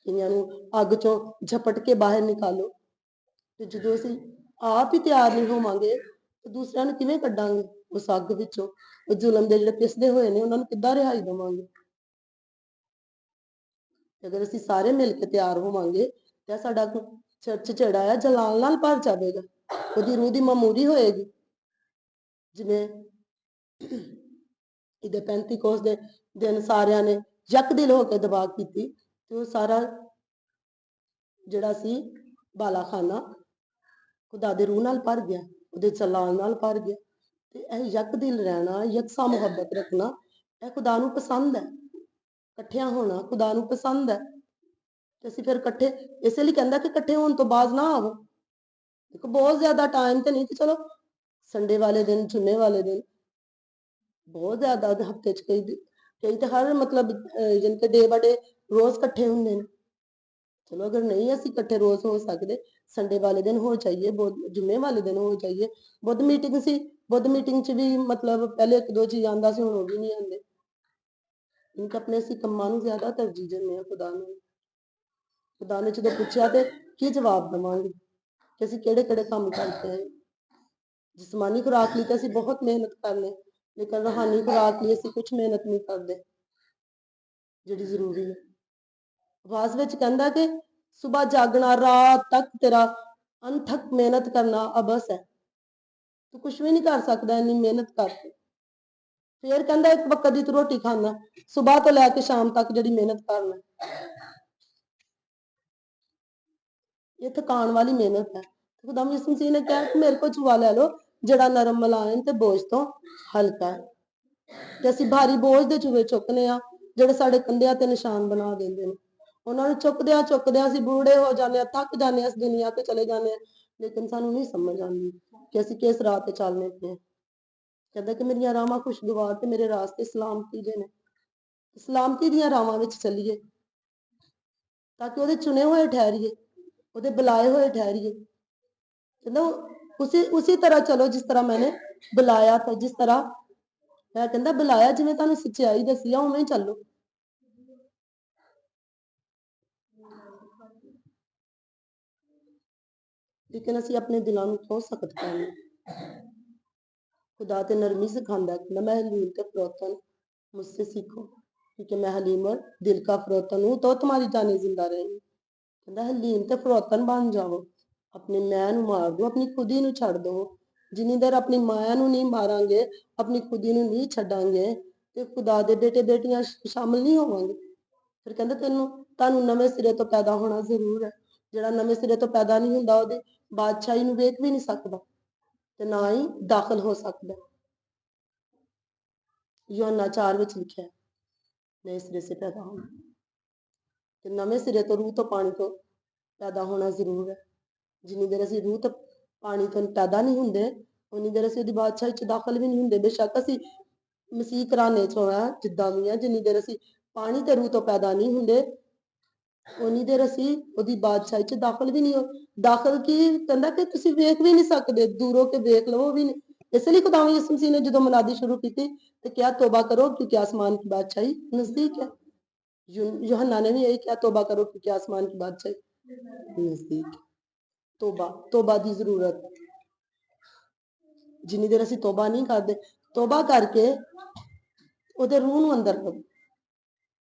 ਕਈਆਂ ਨੂੰ ਅੱਗ ਚੋਂ ਝਪਟ ਕੇ ਬਾਹਰ ਨਿਕਾਲੋ। ਤੇ ਜਦੋਂ ਅਸੀਂ ਆਪ ਹੀ ਤਿਆਰ ਨਹੀਂ ਹੋਵਾਂਗੇ ਤੇ ਦੂਸਰਿਆਂ ਨੂੰ ਕਿਵੇਂ ਕੱਢਾਂਗੇ ਉਸ ਅੱਗ ਵਿੱਚੋਂ? ਉਹ ਜ਼ੁਲਮ ਦੇ ਜਿਹੜੇ ਪਿਸਦੇ ਹੋਏ ਨੇ ਉਹਨਾਂ ਨੂੰ ਕਿੱਦਾਂ ਰਿਹਾਈ ਦੇਵਾਂਗੇ? ਅਗਰ ਅਸੀਂ ਸਾਰੇ ਮਿਲ ਕੇ ਤਿਆਰ ਹੋਵਾਂਗੇ ਤਾਂ ਸਾਡਾ ਚਰਚ ਜਿਹੜਾ ਆ ਜਲਾਲ ਨਾਲ ਭਰ ਜਾਵੇਗਾ, ਉਹਦੀ ਰੂਹ ਦੀ ਮਾਮੂਰੀ ਹੋਏਗੀ। ਜਿਵੇਂ ਇਹਦੇ 35 ਦੇ ਦਿਨ ਸਾਰਿਆਂ ਨੇ ਯਕਦਿਲ ਹੋ ਕੇ ਦੁਆ ਕੀਤੀ ਤੇ ਉਹ ਸਾਰਾ ਜਿਹੜਾ ਸੀ ਬਾਲਾਖਾਨਾ ਖੁਦਾ ਦੇ ਰੂਹ ਨਾਲ ਭਰ ਗਿਆ, ਉਹਦੇ ਜਲਾਲ ਨਾਲ ਭਰ ਗਿਆ। ਤੇ ਇਹ ਯਕਦਿਲ ਰਹਿਣਾ, ਯਕਸਾ ਮੁਹੱਬਤ ਰੱਖਣਾ, ਇਹ ਖੁਦਾ ਨੂੰ ਪਸੰਦ ਹੈ। ਇਕੱਠਿਆਂ ਹੋਣਾ ਖੁਦਾ ਨੂੰ ਪਸੰਦ ਹੈ ਤੇ ਅਸੀਂ ਫਿਰ ਇਕੱਠੇ, ਇਸੇ ਲਈ ਕਹਿੰਦਾ ਕਿ ਇਕੱਠੇ ਹੋਣ ਤੋਂ ਬਾਅਦ ਨਾ ਆਵੋ। ਦੇਖੋ ਬਹੁਤ ਜ਼ਿਆਦਾ ਟਾਈਮ ਤੇ ਨਹੀਂ, ਤੇ ਚਲੋ ਸੰਡੇ ਵਾਲੇ ਦਿਨ, ਜੁਮੇ ਵਾਲੇ ਦਿਨ, ਬਹੁਤ ਜ਼ਿਆਦਾ ਹਫਤੇ 'ਚ ਕਈ ਤਾਂ ਹਰ ਮਤਲਬ ਜਾਣੀ ਕਿ ਡੇ ਬਾਏ ਡੇ ਰੋਜ਼ ਇਕੱਠੇ ਹੁੰਦੇ ਨੇ। ਚਲੋ ਅਗਰ ਨਹੀਂ ਅਸੀਂ ਇਕੱਠੇ ਰੋਜ਼ ਹੋ ਸਕਦੇ, ਸੰਡੇ ਵਾਲੇ ਦਿਨ ਹੋ ਜਾਈਏ, ਜੁਮੇ ਵਾਲੇ ਦਿਨ ਹੋ ਜਾਈਏ। ਬੁੱਧ ਮੀਟਿੰਗ ਸੀ, ਬੁੱਧ ਮੀਟਿੰਗ 'ਚ ਵੀ ਮਤਲਬ ਪਹਿਲੇ 1-2 ਚੀਜ਼ ਆਉਂਦਾ ਸੀ, ਹੁਣ ਉਹ ਵੀ ਨਹੀਂ ਆਉਂਦੇ, ਕਿਉਂਕਿ ਆਪਣੇ ਅਸੀਂ ਕੰਮਾਂ ਨੂੰ ਜ਼ਿਆਦਾ ਤਰਜੀਹ ਦਿੰਦੇ ਹਾਂ ਖੁਦਾ ਨੂੰ। ਖੁਦਾ ਨੇ ਜਦੋਂ ਪੁੱਛਿਆ ਤੇ ਕੀ ਜਵਾਬ ਦੇਵਾਂਗੇ ਕਿ ਅਸੀਂ ਕਿਹੜੇ ਕਿਹੜੇ ਕੰਮ ਕਰਦੇ ਹਾਂ? ਜਿਸਮਾਨੀ ਖੁਰਾਕ ਲਈ ਤਾਂ ਅਸੀਂ ਬਹੁਤ ਮਿਹਨਤ ਕਰਨੇ, ਲੇਕਿਨ ਰੂਹਾਨੀ ਖੁਰਾਕ ਲਈ ਅਸੀਂ ਕੁਛ ਮਿਹਨਤ ਨਹੀਂ ਕਰਦੇ ਜਿਹੜੀ ਜ਼ਰੂਰੀ ਹੈ। ਆਵਾਜ਼ ਵਿੱਚ ਕਹਿੰਦਾ ਕਿ ਸੁਬਾਹ ਜਾਗਣਾ, ਰਾਤ ਤੱਕ ਤੇਰਾ ਅਣਥੱਕ ਮਿਹਨਤ ਕਰਨਾ ਅਬਸ ਹੈ, ਤੂੰ ਕੁਛ ਵੀ ਨਹੀਂ ਕਰ ਸਕਦਾ ਇੰਨੀ ਮਿਹਨਤ ਕਰਕੇ। ਫਿਰ ਕਹਿੰਦਾ ਇੱਕ ਵਕਤ ਦੀ ਤੂੰ ਰੋਟੀ ਖਾਣਾ, ਸੁਬਾਹ ਤੋਂ ਲੈ ਕੇ ਸ਼ਾਮ ਤੱਕ ਜਿਹੜੀ ਮਿਹਨਤ ਕਰਨਾ, ਇਹ ਥਕਾਣ ਵਾਲੀ ਮਿਹਨਤ ਹੈ। ਖੁਦਾ ਯਿਸੂ ਮਸੀਹ ਨੇ ਕਿਹਾ ਕਿ ਮੇਰੇ ਕੋਲ ਚੂਆ ਲੈ ਲਓ ਜਿਹੜਾ ਨਰਮ ਮੁਲਾਇਮ ਤੇ ਬੋਝ ਤੋਂ ਹਲਕਾ ਹੈ। ਤੇ ਅਸੀਂ ਭਾਰੀ ਬੋਝ ਦੇ ਚੂਹੇ ਚੁੱਕਨੇ ਆ ਜਿਹੜੇ ਸਾਡੇ ਕੰਧਿਆਂ ਤੇ ਨਿਸ਼ਾਨ ਬਣਾ ਦਿੰਦੇ ਨੇ। ਉਹਨਾਂ ਨੂੰ ਚੁੱਕਦਿਆਂ ਚੁੱਕਦਿਆਂ ਅਸੀਂ ਬੂੜੇ ਹੋ ਜਾਂਦੇ ਹਾਂ, ਥੱਕ ਜਾਂਦੇ ਹਾਂ, ਇਸ ਦੁਨੀਆ ਤੇ ਚਲੇ ਜਾਂਦੇ ਹਾਂ, ਲੇਕਿਨ ਸਾਨੂੰ ਨਹੀਂ ਸਮਝ ਆਉਂਦੀ ਕਿ ਅਸੀਂ ਕਿਸ ਰਾਹ ਤੇ ਚੱਲਨੇ ਪਏ। ਕਹਿੰਦਾ ਕਿ ਮੇਰੀਆਂ ਰਾਹਾਂ ਖੁਸ਼ਗਵਾਰ ਤੇ ਮੇਰੇ ਰਾਸਤੇ ਸਲਾਮਤੀ ਦੇ ਨੇ। ਸਲਾਮਤੀ ਦੀਆਂ ਰਾਹਾਂ ਵਿੱਚ ਚੱਲੀਏ ਤਾਂ ਕਿ ਉਹਦੇ ਚੁਣੇ ਹੋਏ ਠਹਿਰੀਏ, ਉਹਦੇ ਬੁਲਾਏ ਹੋਏ ਠਹਿਰੀਏ। ਕਹਿੰਦਾ ਉਸੇ ਤਰ੍ਹਾਂ ਚਲੋ ਜਿਸ ਤਰ੍ਹਾਂ ਮੈंने ਬੁਲਾਇਆ था, ਜਿਸ ਤਰ੍ਹਾਂ ਮੈਂ ਕਹਿੰਦਾ ਬੁਲਾਇਆ, ਜਿਵੇਂ ਤੁਹਾਨੂੰ ਸੱਚਾਈ ਦੱਸੀ ਆ ਉਵੇਂ ਚੱਲੋ। ਲੇਕਿਨ ਅਸੀਂ ਆਪਣੇ ਦਿਲਾਂ ਨੂੰ ਕਿਉਂ ਸਖਤ ਕਰਨਾ? खुदा ते नरमी सिखांदा है, मैं हलीम ते फरोतन मुझसे सीखो क्योंकि मैं हलीम और दिल का फरोतन हूँ तो तुम्हारी जाने जिंदा रहेगी। कहता हलीम ते फरोतन बन जाओ, अपनी मैं नूं मार दो, अपनी खुदी नूं छड़ दो। जिन्नी देर अपनी माया नूं नहीं मारांगे, अपनी खुदी नूं नहीं छड्डांगे ते खुदा दे बेटे बेटियां शामिल नहीं होवांगे। फिर कहंदा तैनूं तुहानूं नवें सिरे तो पैदा होना जरूर है। ਜਿਹੜਾ ਨਵੇਂ ਸਿਰੇ ਤੋਂ ਪੈਦਾ ਨਹੀਂ ਹੁੰਦਾ ਉਹਦੀ ਬਾਦਸ਼ਾਹੀ ਨੂੰ ਵੇਖ ਵੀ ਨਹੀਂ ਸਕਦਾ ਤੇ ਨਾ ਹੀ ਦਾਖਲ ਹੋ ਸਕਦਾ। ਯੋਹੰਨਾ 4 ਵਿੱਚ ਲਿਖਿਆ ਨਵੇਂ ਸਿਰੇ ਸੇ ਪੈਦਾ ਹੋਣਾ, ਤੇ ਨਵੇਂ ਸਿਰੇ ਤੋਂ ਰੂਹ ਤੋਂ ਪਾਣੀ ਤੋਂ ਪੈਦਾ ਹੋਣਾ ਜ਼ਰੂਰ ਹੈ। ਜਿੰਨੀ ਦੇਰ ਅਸੀਂ ਰੂਹ ਤੋਂ ਪਾਣੀ ਤੋਂ ਪੈਦਾ ਨਹੀਂ ਹੁੰਦੇ ਉਨੀ ਦੇਰ ਅਸੀਂ ਉਹਦੀ ਬਾਦਸ਼ਾਹੀ 'ਚ ਦਾਖਲ ਵੀ ਨਹੀਂ ਹੁੰਦੇ। ਬੇਸ਼ੱਕ ਅਸੀਂ ਮਸੀਹ ਘਰਾਣੇ 'ਚੋਂ ਆ ਜਿੱਦਾਂ ਵੀ ਆ, ਜਿੰਨੀ ਦੇਰ ਅਸੀਂ ਪਾਣੀ ਤੇ ਰੂਹ ਤੋਂ ਪੈਦਾ ਨਹੀਂ ਹੁੰਦੇ ਉਨੀ ਦੇਰ ਅਸੀਂ ਉਹਦੀ ਬਾਦਸ਼ਾਹੀ 'ਚ ਦਾਖਲ ਵੀ ਨਹੀਂ ਹੋ। ਦਾਖਲ ਕੀ ਕਹਿੰਦਾ ਕਿ ਤੁਸੀਂ ਵੇਖ ਵੀ ਨਹੀਂ ਸਕਦੇ, ਦੂਰੋਂ ਕੇ ਵੇਖ ਲਵੋ ਵੀ ਨਹੀਂ। ਇਸ ਲਈ ਖੁਦਾ ਯਿਸੂ ਮਸੀਹ ਨੇ ਜਦੋਂ ਮਨਾਦੀ ਸ਼ੁਰੂ ਕੀਤੀ ਤੇ ਕਿਹਾ तौबा करो क्योंकि आसमान की बादशाही नजदीक है। यूहन्ना ने भी यही किया, तौबा करो क्योंकि आसमान की बादशाही नजदीक है। तौबा की जरूरत है। जिन्नी देर ਅਸੀਂ तौबा नहीं करते, तौबा करके ਉਹਦੇ ਰੂਹ ਨੂੰ ਅੰਦਰ ਕਰੋ।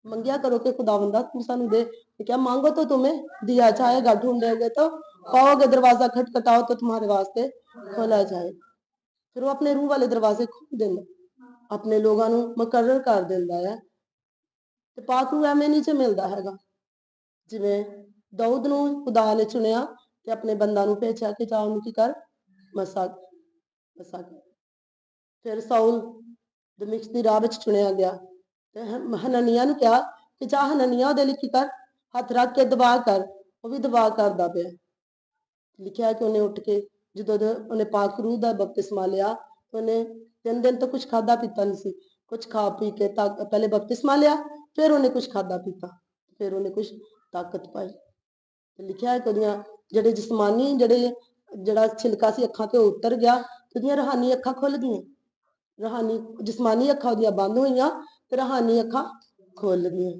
मंगिया करो कि खुदावंदा तू सानू दे। तो क्या मांगो तो तुम्हें दिया जाएगा, ढूंढोगे तो पाओगे, दरवाजा खटखटाओ तो तुम्हारे वास्ते खोला जाए। फिर वो अपने रूह वाले दरवाजे खोल देंदा, अपने लोगों ਨੂੰ ਮੁਕਰਰ ਕਰ ਦਿੰਦਾ ਹੈ। ਤੇ ਪਾਕ ਨੂੰ ਐਵੇਂ ਨਹੀਂ ਚ ਮਿਲਦਾ ਹੈਗਾ। ਜਿਵੇਂ ਦਾਊਦ ਨੂੰ ਖੁਦਾ ਨੇ ਚੁਣਿਆ ਤੇ ਆਪਣੇ ਬੰਦਾ ਨੂੰ ਭੇਜਿਆ ਕਿ ਜਾ ਉਹਨੂੰ ਕੀ ਕਰ, ਮਸਾ ਕਰ। ਫਿਰ ਸਾਊਲ ਦਮਿਸ਼ਕ ਦੀ ਰਾਹ ਵਿੱਚ ਚੁਣਿਆ ਗਿਆ ਤੇ ਹਨਨੀਆ ਨੂੰ ਕਿਹਾ ਕਿ ਜਾ ਹਨਨੀਆ ਉਹਦੇ ਲਈ ਕੀ ਕਰ, ਹੱਥ ਰੱਖ ਕੇ ਦੁਆ ਕਰ। ਉਹ ਵੀ ਦੁਆ ਕਰਦਾ ਪਿਆ। ਲਿਖਿਆ ਕਿ ਉਹਨੇ ਉੱਠ ਕੇ ਜਦੋਂ ਉਹਨੇ ਪਾਕ ਰੂਹ ਦਾ ਬਪਤਿਸਮਾ ਲਿਆ, ਉਹਨੇ 3 ਦਿਨ ਤੋਂ ਕੁਝ ਖਾਦਾ ਪੀਤਾ ਨਹੀਂ ਸੀ। ਕੁਝ ਖਾ ਪੀ ਕੇ ਪਹਿਲੇ ਬਪਤਿਸਮਾ ਲਿਆ, ਫਿਰ ਉਹਨੇ ਕੁਝ ਖਾਦਾ ਪੀਤਾ, ਫਿਰ ਉਹਨੇ ਕੁਝ ਤਾਕਤ ਪਾਈ। ਤੇ ਲਿਖਿਆ ਹੈ ਕਿ ਉਹਦੀਆਂ ਜਿਹੜੇ ਜਿਸਮਾਨੀ ਜਿਹੜਾ ਛਿਲਕਾ ਸੀ ਅੱਖਾਂ ਤੇ ਉਤਰ ਗਿਆ, ਉਹਦੀਆਂ ਰੂਹਾਨੀ ਅੱਖਾਂ ਖੁੱਲ ਗਈਆਂ। ਰੂਹਾਨੀ ਜਿਸਮਾਨੀ ਅੱਖਾਂ ਉਹਦੀਆਂ ਬੰਦ ਹੋਈਆਂ ਤੇ ਰੂਹਾਨੀ ਅੱਖਾਂ ਖੁੱਲ ਗਈਆਂ।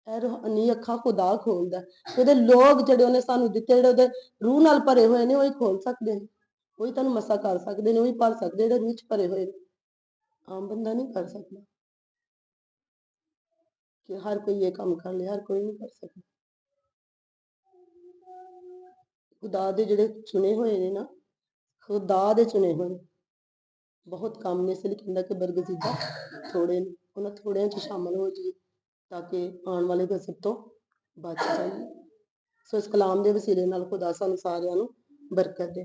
ਇਹ ਰੂਹਾਨੀ ਅੱਖਾਂ ਖੁਦਾ ਖੋਲਦਾ। ਉਹਦੇ ਲੋਕ ਜਿਹੜੇ ਉਹਨੇ ਸਾਨੂੰ ਦਿੱਤੇ, ਜਿਹੜੇ ਉਹਦੇ ਰੂਹ ਨਾਲ ਭਰੇ ਹੋਏ ਨੇ, ਉਹੀ ਖੋਲ ਸਕਦੇ ਨੇ, ਉਹੀ ਤੁਹਾਨੂੰ ਮਸਾ ਕਰ ਸਕਦੇ ਨੇ, ਉਹੀ ਪੜ ਸਕਦੇ ਜਿਹੜੇ ਰੂਹ ਚ ਭਰੇ ਹੋਏ ਨੇ। ਆਮ ਬੰਦਾ ਨਹੀਂ ਕਰ ਸਕਦਾ ਕਿ ਹਰ ਕੋਈ ਇਹ ਕੰਮ ਕਰ ਲੇ, ਹਰ ਕੋਈ ਨਹੀਂ ਕਰ ਸਕਦਾ। ਖੁਦਾ ਦੇ ਜਿਹੜੇ ਚੁਣੇ ਹੋਏ ਨੇ ਨਾ, ਖੁਦਾ ਦੇ ਚੁਣੇ ਹੋਏ ਬਹੁਤ ਕੰਮ ਨੇ। ਇਸ ਲਈ ਕਹਿੰਦਾ ਕਿ ਬਰਗਜ਼ੀਦਾ ਥੋੜੇ ਨੇ, ਉਹਨਾਂ ਥੋੜਿਆਂ ਚ ਸ਼ਾਮਲ ਹੋ ਜਾਈਏ ਤਾਂ ਕਿ ਆਉਣ ਵਾਲੇ ਗਜ਼ਬ ਤੋਂ ਬਚ ਜਾਈਏ। ਸੋ ਇਸ ਕਲਾਮ ਦੇ ਵਸੀਲੇ ਨਾਲ ਖੁਦਾ ਸਾਨੂੰ ਸਾਰਿਆਂ ਨੂੰ ਬਰਕਤ ਦੇ।